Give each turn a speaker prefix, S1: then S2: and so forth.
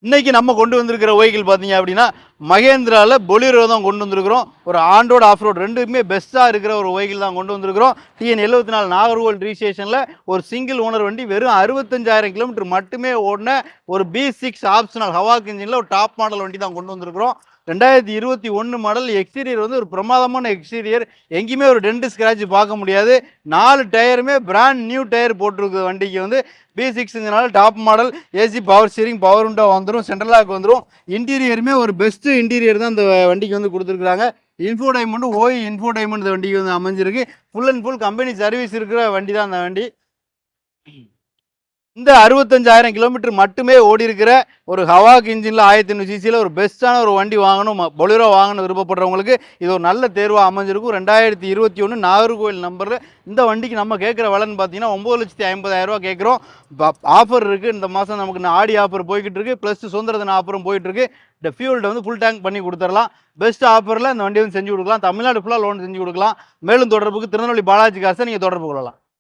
S1: இன்னைக்கு நம்ம கொண்டு வந்திருக்கிற வெஹிக்கிள் பார்த்தீங்க அப்படின்னா மகேந்திராவில் பொலிரோ தான் கொண்டு வந்திருக்கிறோம். ஒரு ஆன் ரோடு ஆஃப் ரோடு ரெண்டுமே பெஸ்ட்டாக இருக்கிற ஒரு வெஹிக்கிள் தான் கொண்டு வந்திருக்கிறோம். டிஎன் 74 நாகர்கோவில் ரிஜிஸ்ட்ரேஷனில் ஒரு சிங்கிள் ஓனர் வண்டி வெறும் 65,000 கிலோமீட்டர் மட்டுமே ஓடின ஒரு B6 ஆப்ஷனல் ஹவாக் இன்ஜினில் ஒரு டாப் மாடல் வண்டி தான் கொண்டு வந்திருக்கிறோம். 2021 மாடல். எக்ஸ்டீரியர் வந்து ஒரு பிரமாதமான எக்ஸ்டீரியர், எங்கேயுமே ஒரு டென்ட் ஸ்க்ராட்ச் பார்க்க முடியாது. 4 டயருமே பிராண்ட் நியூ டயர் போட்டிருக்கு வண்டிக்கு. வந்து B6னால top model. AC power steering, power window வந்துடும், சென்ட்ரல் லாக் வந்துடும். இன்டீரியருமே ஒரு பெஸ்ட் இன்டீரியர் தான் இந்த வண்டிக்கு வந்து கொடுத்துருக்குறாங்க. இன்ஃபோடைன்மெண்ட் ஓய் இன்ஃபோடைன்மெண்ட் இந்த வண்டிக்கு வந்து அமைஞ்சிருக்கு. Full and full company service இருக்கிற வண்டி தான் அந்த வண்டி. இந்த 65,000 கிலோமீட்டர் மட்டுமே ஓடி இருக்கிற ஒரு ஹவாக் இன்ஜினில் 1500 சிசியில் ஒரு பெஸ்ட்டான ஒரு வண்டி வாங்கணும், பொலிரோ வாங்கணும் விருப்பப்படுறவங்களுக்கு இது ஒரு நல்ல தேர்வாக அமைஞ்சிருக்கும். 2021 நாகர்கோவில் நம்பரில் இந்த வண்டிக்கு நம்ம கேட்குற விலைன்னு பார்த்தீங்கன்னா 9,50,000 கேட்குறோம். ஆஃபர் இருக்குது. இந்த மாதம் நமக்கு ஆடி ஆஃபர் போய்கிட்டு இருக்குது, ப்ளஸ் சுதந்திர தின ஆஃபரும் போயிட்டுருக்கு. இந்த ஃபியூல்ட வந்து ஃபுல் டேங்க் பண்ணி கொடுத்துடலாம். பெஸ்ட் ஆஃபரில் இந்த வண்டி வந்து செஞ்சு கொடுக்கலாம். தமிழ்நாடு ஃபுல்லாக லோன் செஞ்சு கொடுக்கலாம். மேலும் தொடர்புக்கு திருநெல்வேலி பாலாஜி காசை நீங்கள் தொடர்பு கொள்ளலாம்.